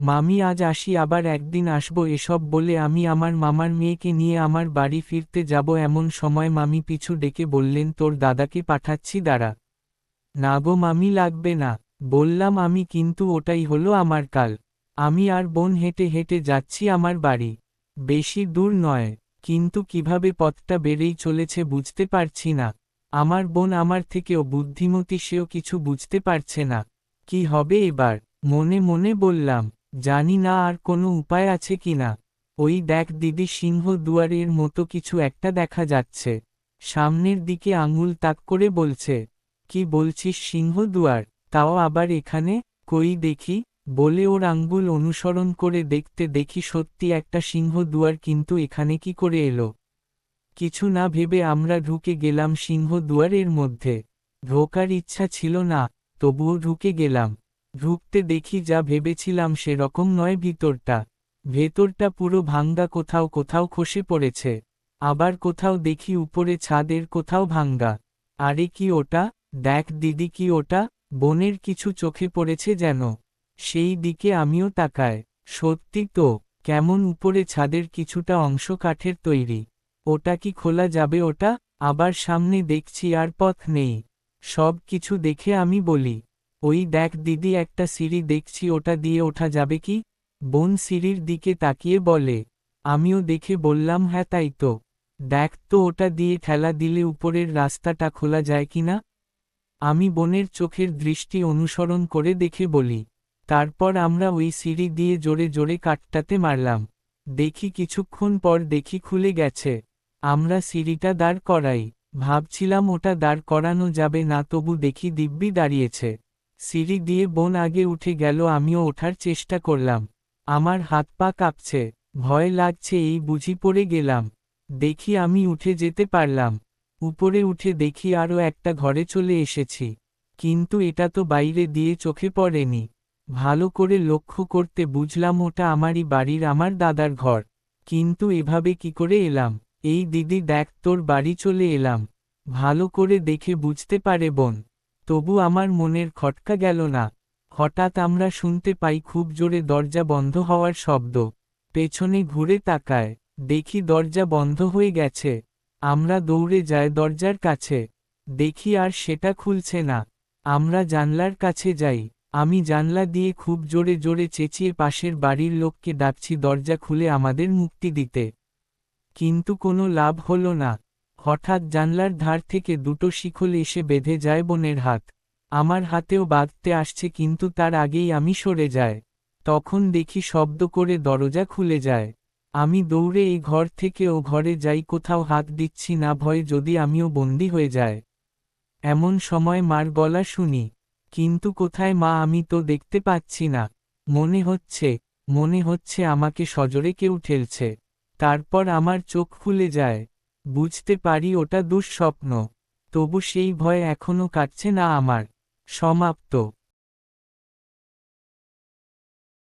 মামি আজ আসি, আবার একদিন আসবো, এসব বলে আমি আমার মামার মেয়েকে নিয়ে আমার বাড়ি ফিরতে যাব। এমন সময় মামি পিছু ডেকে বললেন, তোর দাদাকে পাঠাচ্ছি, দাঁড়া। না গো মামি, লাগবে না, বললাম আমি, কিন্তু ওটাই হলো আমার কাল। আমি আর বোন হেঁটে হেঁটে যাচ্ছি আমার বাড়ি। বেশি দূর নয়, কিন্তু কিভাবে পথটা বেড়েই চলেছে বুঝতে পারছি না। আমার বোন আমার থেকেও বুদ্ধিমতী, সেও কিছু বুঝতে পারছে না। কি হবে এবার? মনে মনে বললাম, জানি না আর কোনো উপায় আছে কিনা। ওই দেখ দিদি, সিংহ দুয়ারের মতো কিছু একটা দেখা যাচ্ছে। সামনের দিকে আঙুল তাক করে বলছে। কি বলছিস, সিংহ দুয়ার? তাও আবার এখানে? কই দেখি। বলে ওর আঙ্গুল অনুসরণ করে দেখতে দেখি সত্যি একটা সিংহ দুয়ার, কিন্তু এখানে কি করে এলো? কিছু না ভেবে আমরা ঢুকে গেলাম সিংহ দুয়ারের মধ্যে। ঢোকার ইচ্ছা ছিল না, তবুও ঢুকে গেলাম। ঢুকতে দেখি যা ভেবেছিলাম সেরকম নয় ভিতরটা। ভেতরটা পুরো ভাঙ্গা, কোথাও কোথাও খসে পড়েছে। আবার কোথাও দেখি উপরে ছাদের কোথাও ভাঙ্গা। আরে কি ওটা? দেখ দিদি, কি ওটা? বোনের কিছু চোখে পড়েছে যেন। সেই দিকে আমিও তাকায়। সত্যি তো, কেমন উপরে ছাদের কিছুটা অংশ কাঠের তৈরি। ওটা কি খোলা যাবে ওটা? আবার সামনে দেখছি আর পথ নেই। সব কিছু দেখে আমি বলি, ওই দেখ দিদি, একটা সিঁড়ি দেখছি, ওটা দিয়ে ওঠা যাবে কি? বোন সিঁড়ির দিকে তাকিয়ে বলে। আমিও দেখে বললাম, হ্যাঁ তাই তো। দেখ তো, ওটা দিয়ে ঠেলা দিলে উপরের রাস্তাটা খোলা যায় কিনা। আমি বোনের চোখের দৃষ্টি অনুসরণ করে দেখে বলি। তারপর আমরা ওই সিঁড়ি দিয়ে জোরে জোরে কাঠটাতে মারলাম। দেখি কিছুক্ষণ পর দেখি খুলে গেছে। আমরা সিঁড়িটা দাঁড় করাই। ভাবছিলাম ওটা দাঁড় করানো যাবে না, তবু দেখি দিব্যি দাঁড়িয়েছে। সিঁড়ি দিয়ে বোন আগে উঠে গেল, আমিও ওঠার চেষ্টা করলাম। আমার হাত পা কাঁপছে, ভয় লাগছে, এই বুঝি পড়ে গেলাম। দেখি আমি উঠে যেতে পারলাম। উপরে উঠে দেখি আরও একটা ঘরে চলে এসেছি। কিন্তু এটা তো বাইরে দিয়ে চোখে পড়েনি। ভালো করে লক্ষ্য করতে বুঝলাম ওটা আমারই বাড়ির, আমার দাদার ঘর। কিন্তু এভাবে কি করে এলাম? এই দিদি দেখ, তোর বাড়ি চলে এলাম। ভালো করে দেখে বুঝতে পারে বোন। তবু আমার মনের খটকা গেল না। হঠাৎ আমরা শুনতে পাই খুব জোরে দরজা বন্ধ হওয়ার শব্দ। পেছনে ঘুরে তাকায়, দেখি দরজা বন্ধ হয়ে গেছে। আমরা দৌড়ে যাই দরজার কাছে। দেখি আর সেটা খুলছে না। আমরা জানলার কাছে যাই। আমি জানলা দিয়ে খুব জোরে জোরে চেঁচিয়ে পাশের বাড়ির লোককে ডাকছি দরজা খুলে আমাদের মুক্তি দিতে। কিন্তু কোনো লাভ হলো না। হঠাৎ জানলার ধার থেকে দুটো শিকল এসে বেঁধে যায় বোনের হাত। আমার হাতেও বাঁধতে আসছে, কিন্তু তার আগেই আমি সরে যাই। তখন দেখি শব্দ করে দরজা খুলে যায়। আমি দৌড়ে এই ঘর থেকে ও ঘরে যাই, কোথাও হাত দিচ্ছি না, ভয়ে যদি আমিও বন্দি হয়ে যায়। এমন সময় মার গলা শুনি। কিন্তু কোথায় মা, আমি তো দেখতে পাচ্ছি না। মনে হচ্ছে আমাকে সজোরে কেউ ঠেলছে। তারপর আমার চোখ খুলে যায়। বুঝতে পারি ওটা দুঃস্বপ্ন। তবু সেই ভয় এখনো কাটছে না আমার। সমাপ্ত।